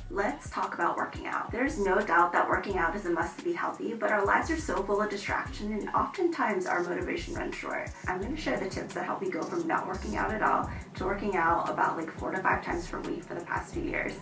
Let's talk about working out. There's no doubt that working out is a must to be healthy, but our lives are so full of distraction and oftentimes our motivation runs short. I'm going to share the tips that help you go from not working out at all to working out about like 4 to 5 times per week for the past few years.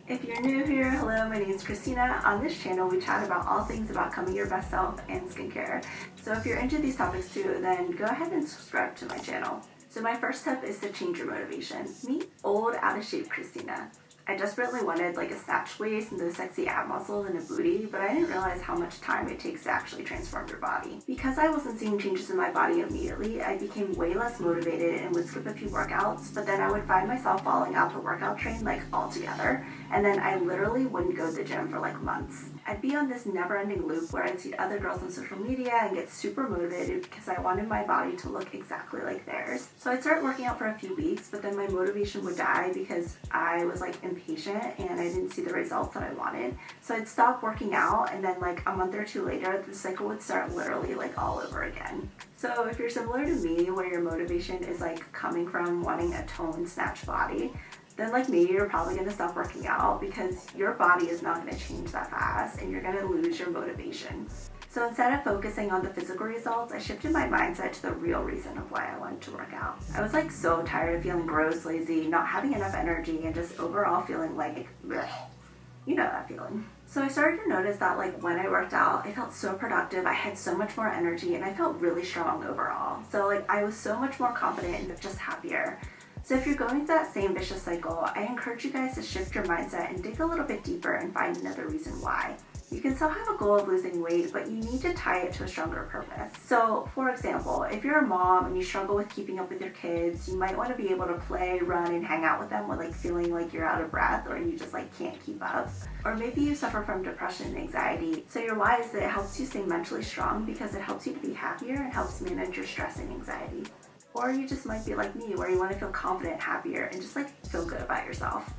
If you're new here, hello, my name is Christina. On this channel, we chat about all things about becoming your best self and skincare. So if you're into these topics too, then go ahead and subscribe to my channel. So my first tip is to change your motivation. Meet old, out of shape Christina. I desperately wanted like a snatched waist and those sexy ab muscles and a booty, but I didn't realize how much time it takes to actually transform your body. Because I wasn't seeing changes in my body immediately, I became way less motivated and would skip a few workouts, but then I would find myself falling out the workout train like altogether, and then I literally wouldn't go to the gym for like months. I'd be on this never-ending loop where I'd see other girls on social media and get super motivated because I wanted my body to look exactly like theirs. So I'd start working out for a few weeks, but then my motivation would die because I was like impatient and I didn't see the results that I wanted. So I'd stop working out, and then like a month or two later, the cycle would start literally like all over again. So if you're similar to me, where your motivation is like coming from wanting a toned, snatched body, then like me, you're probably going to stop working out because your body is not going to change that fast and you're going to lose your motivation. So instead of focusing on the physical results, I shifted my mindset to the real reason of why I wanted to work out. I was like so tired of feeling gross, lazy, not having enough energy, and just overall feeling like, bleh. You know that feeling. So I started to notice that like when I worked out, I felt so productive, I had so much more energy, and I felt really strong overall. So like I was so much more confident and just happier. So if you're going through that same vicious cycle, I encourage you guys to shift your mindset and dig a little bit deeper and find another reason why. You can still have a goal of losing weight, but you need to tie it to a stronger purpose. So for example, if you're a mom and you struggle with keeping up with your kids, you might want to be able to play, run, and hang out with them without like feeling like you're out of breath or you just like can't keep up. Or maybe you suffer from depression and anxiety. So your why is that it helps you stay mentally strong because it helps you to be happier and helps manage your stress and anxiety. Or you just might be like me, where you want to feel confident, happier, and just like feel good about yourself.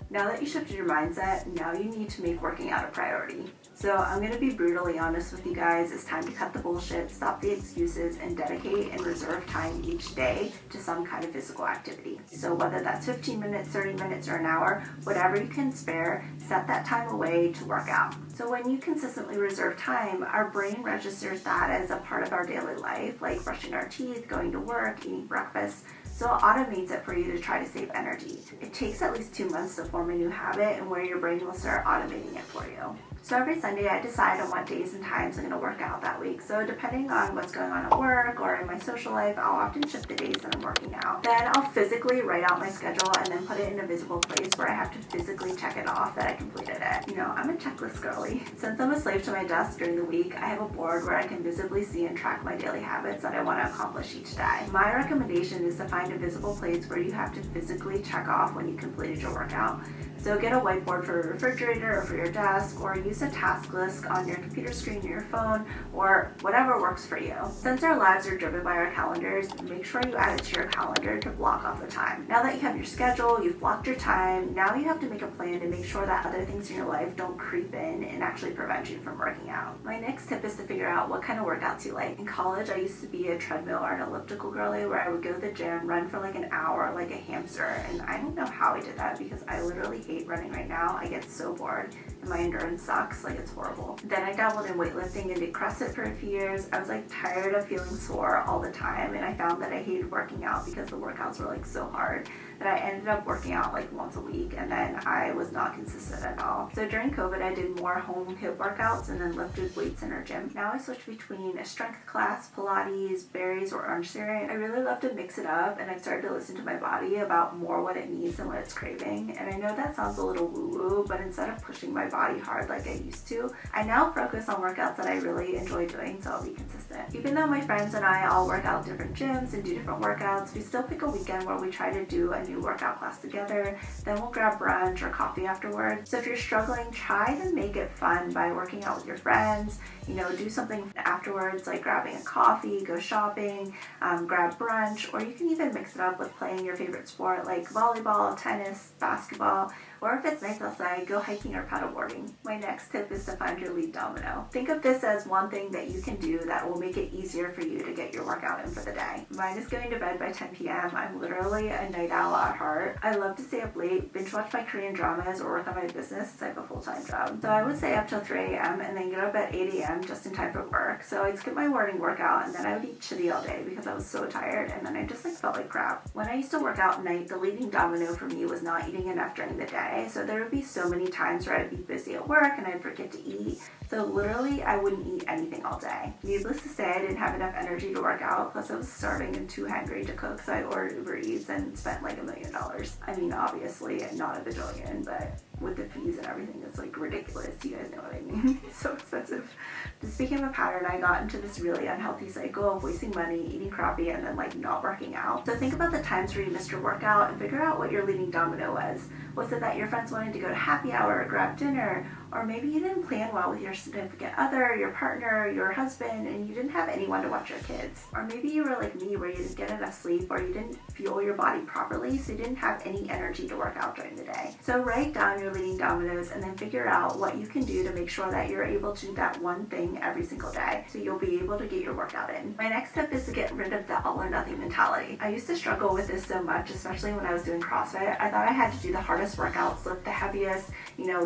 Now that you shifted your mindset, now you need to make working out a priority. So I'm going to be brutally honest with you guys. It's time to cut the bullshit, stop the excuses, and dedicate and reserve time each day to some kind of physical activity. So whether that's 15 minutes, 30 minutes, or an hour, whatever you can spare, set that time away to work out. So when you consistently reserve time, our brain registers that as a part of our daily life, like brushing our teeth, going to work, eating breakfast. So it automates it for you to try to save energy. It takes at least 2 months to form a new habit and where your brain will start automating it for you. So every Sunday I decide on what days and times I'm going to work out that week. So depending on what's going on at work or in my social life, I'll often shift the days that I'm working out. Then I'll physically write out my schedule and then put it in a visible place where I have to physically check it off that I completed it. You know, I'm a checklist girly. Since I'm a slave to my desk during the week, I have a board where I can visibly see and track my daily habits that I want to accomplish each day. My recommendation is to find a visible place where you have to physically check off when you completed your workout. So get a whiteboard for a refrigerator or for your desk, or use a task list on your computer screen or your phone, or whatever works for you. Since our lives are driven by our calendars, make sure you add it to your calendar to block off the time. Now that you have your schedule, you've blocked your time, now you have to make a plan to make sure that other things in your life don't creep in and actually prevent you from working out. My next tip is to figure out what kind of workouts you like. In college, I used to be a treadmill or an elliptical girly where I would go to the gym, run for like an hour like a hamster, and I don't know how I did that because I literally hate running right now. I get so bored and my endurance sucks, like it's horrible. Then I dabbled in weightlifting and did CrossFit for a few years. I was like tired of feeling sore all the time, and I found that I hated working out because the workouts were like so hard that I ended up working out like once a week, and then I was not consistent at all. So during COVID, I did more home hip workouts and then lifted weights in our gym. Now I switch between a strength class, Pilates, berries, or Orange Theory. I really love to mix it up, and I've started to listen to my body about more what it needs and what it's craving. And I know that sounds a little woo-woo, but instead of pushing my body hard like I used to, I now focus on workouts that I really enjoy doing, so I'll be consistent. Even though my friends and I all work out different gyms and do different workouts, we still pick a weekend where we try to do a new workout class together. Then we'll grab brunch or coffee afterwards. So if you're struggling, try to make it fun by working out with your friends. You know, do something afterwards like grabbing a coffee, go shopping, grab brunch, or you can even mix it up with playing your favorite sport like volleyball, tennis, basketball, or if it's nice outside, go hiking or paddleboarding. My next tip is to find your lead domino. Think of this as one thing that you can do that will make it easier for you to get your workout in for the day. Mine is going to bed by 10 p.m. I'm literally a night owl at heart. I love to stay up late, binge watch my Korean dramas, or work on my business since I have a full-time job. So I would stay up till 3 a.m. and then get up at 8 a.m. just in time for work. So I'd skip my morning workout and then I would eat chitty all day because I was so tired, and then I just felt like crap. When I used to work out at night, the leading domino for me was not eating enough during the day. So there would be so many times where I'd be busy at work and I'd forget to eat. So literally, I wouldn't eat anything all day. Needless to say, I didn't have enough energy to work out, plus I was starving and too hungry to cook, so I ordered Uber Eats and spent like $1 million. I mean, obviously, not a bajillion, but with the fees and everything, it's ridiculous. You guys know what I mean. It's so expensive. This became a pattern. I got into this really unhealthy cycle of wasting money, eating crappy, and then not working out. So think about the times where you missed your workout and figure out what your leading domino was. Was it that your friends wanted to go to happy hour or grab dinner? Or maybe you didn't plan well with your significant other, your partner, your husband, and you didn't have anyone to watch your kids. Or maybe you were like me, where you didn't get enough sleep, or you didn't fuel your body properly, so you didn't have any energy to work out during the day. So write down your leading dominoes and then figure out what you can do to make sure that you're able to do that one thing every single day, so you'll be able to get your workout in. My next tip is to get rid of the all or nothing mentality. I used to struggle with this so much, especially when I was doing CrossFit. I thought I had to do the hardest workouts, lift the heaviest,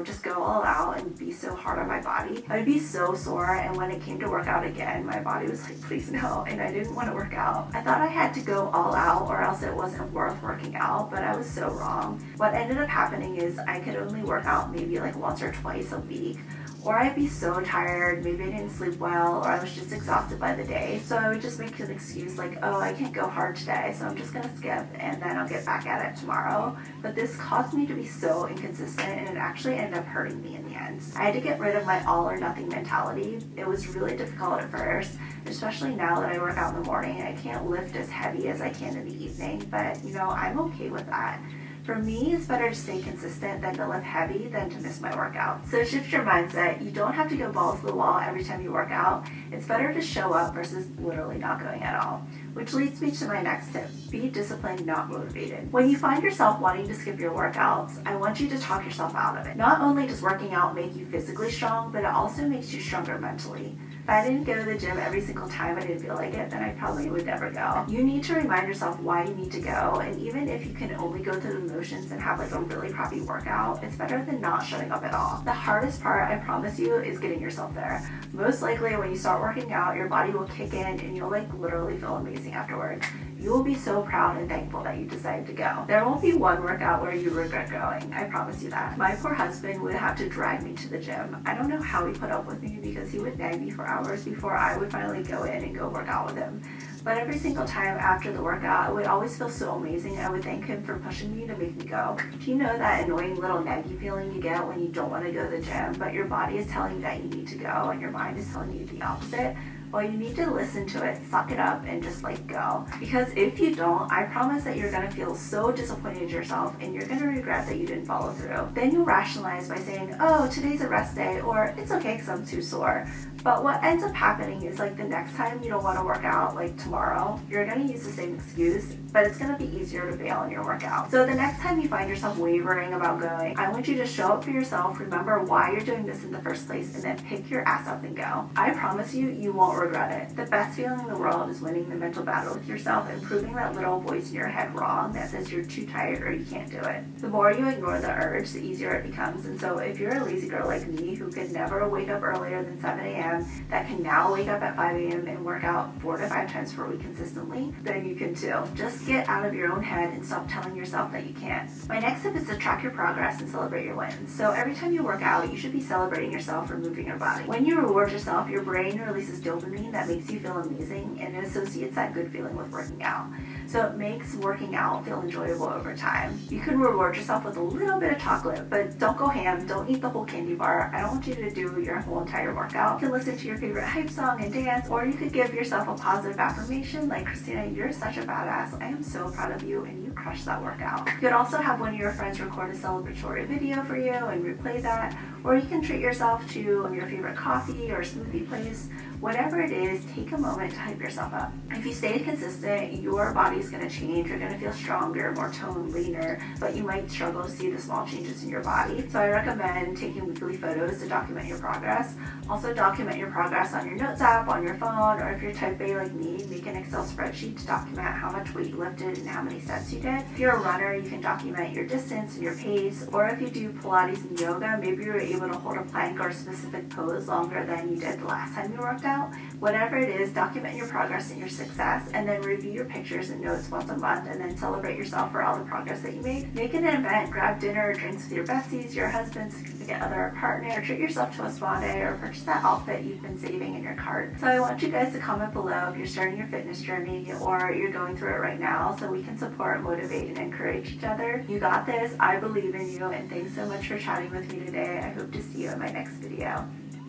just go all out and be so hard on my body. I would be so sore, and when it came to work out again, my body was like, please no, and I didn't want to work out. I thought I had to go all out or else it wasn't worth working out, but I was so wrong. What ended up happening is I could only work out maybe once or twice a week, or I'd be so tired, maybe I didn't sleep well, or I was just exhausted by the day. So I would just make an excuse oh, I can't go hard today, so I'm just gonna skip and then I'll get back at it tomorrow. But this caused me to be so inconsistent, and it actually ended up hurting me in the end. I had to get rid of my all or nothing mentality. It was really difficult at first, especially now that I work out in the morning. I can't lift as heavy as I can in the evening, but I'm okay with that. For me, it's better to stay consistent than to lift heavy than to miss my workout. So shift your mindset. You don't have to go balls to the wall every time you work out. It's better to show up versus literally not going at all. Which leads me to my next tip. Be disciplined, not motivated. When you find yourself wanting to skip your workouts, I want you to talk yourself out of it. Not only does working out make you physically strong, but it also makes you stronger mentally. If I didn't go to the gym every single time I didn't feel like it, then I probably would never go. You need to remind yourself why you need to go, and even if you can only go through the motions and have a really crappy workout, it's better than not showing up at all. The hardest part, I promise you, is getting yourself there. Most likely when you start working out, your body will kick in and you'll literally feel amazing afterwards. You will be so proud and thankful that you decided to go. There won't be one workout where you regret going, I promise you that. My poor husband would have to drag me to the gym. I don't know how he put up with me, because he would nag me for hours before I would finally go in and go work out with him. But every single time after the workout, it would always feel so amazing. I would thank him for pushing me to make me go. Do you know that annoying little naggy feeling you get when you don't want to go to the gym, but your body is telling you that you need to go and your mind is telling you the opposite? Well, you need to listen to it, suck it up, and just go. Because if you don't, I promise that you're going to feel so disappointed in yourself, and you're going to regret that you didn't follow through. Then you'll rationalize by saying, oh, today's a rest day, or it's okay because I'm too sore. But what ends up happening is the next time you don't want to work out, tomorrow, you're going to use the same excuse, but it's going to be easier to bail on your workout. So the next time you find yourself wavering about going, I want you to show up for yourself, remember why you're doing this in the first place, and then pick your ass up and go. I promise you, you won't regret it. The best feeling in the world is winning the mental battle with yourself and proving that little voice in your head wrong that says you're too tired or you can't do it. The more you ignore the urge, the easier it becomes. And so if you're a lazy girl like me who could never wake up earlier than 7 a.m., that can now wake up at 5 a.m. and work out 4 to 5 times per week consistently, then you can too. Just get out of your own head and stop telling yourself that you can't. My next tip is to track your progress and celebrate your wins. So every time you work out, you should be celebrating yourself for moving your body. When you reward yourself, your brain releases dopamine that makes you feel amazing, and it associates that good feeling with working out. So it makes working out feel enjoyable over time. You can reward yourself with a little bit of chocolate, but don't go ham, don't eat the whole candy bar. I don't want you to do your whole entire workout. You can listen to your favorite hype song and dance, or you could give yourself a positive affirmation like, Christina, you're such a badass. I am so proud of you, and you crushed that workout. You could also have one of your friends record a celebratory video for you and replay that, or you can treat yourself to your favorite coffee or smoothie place. Whatever it is, take a moment to hype yourself up. If you stay consistent, your body's going to change. You're going to feel stronger, more toned, leaner, but you might struggle to see the small changes in your body. So I recommend taking weekly photos to document your progress. Also document your progress on your notes app, on your phone, or if you're type A like me, make an Excel spreadsheet to document how much weight you lifted and how many sets you did. it. If you're a runner, you can document your distance and your pace, or if you do Pilates and yoga, maybe you were able to hold a plank or a specific pose longer than you did the last time you worked out. Whatever it is, document your progress and your success, and then review your pictures and notes once a month, and then celebrate yourself for all the progress that you made. Make it an event, grab dinner or drinks with your besties, your husband, significant other, or partner, or treat yourself to a spa day, or purchase that outfit you've been saving in your cart. So I want you guys to comment below if you're starting your fitness journey or you're going through it right now, so we can support, motivate, and encourage each other. You got this. I believe in you, and thanks so much for chatting with me today. I hope to see you in my next video.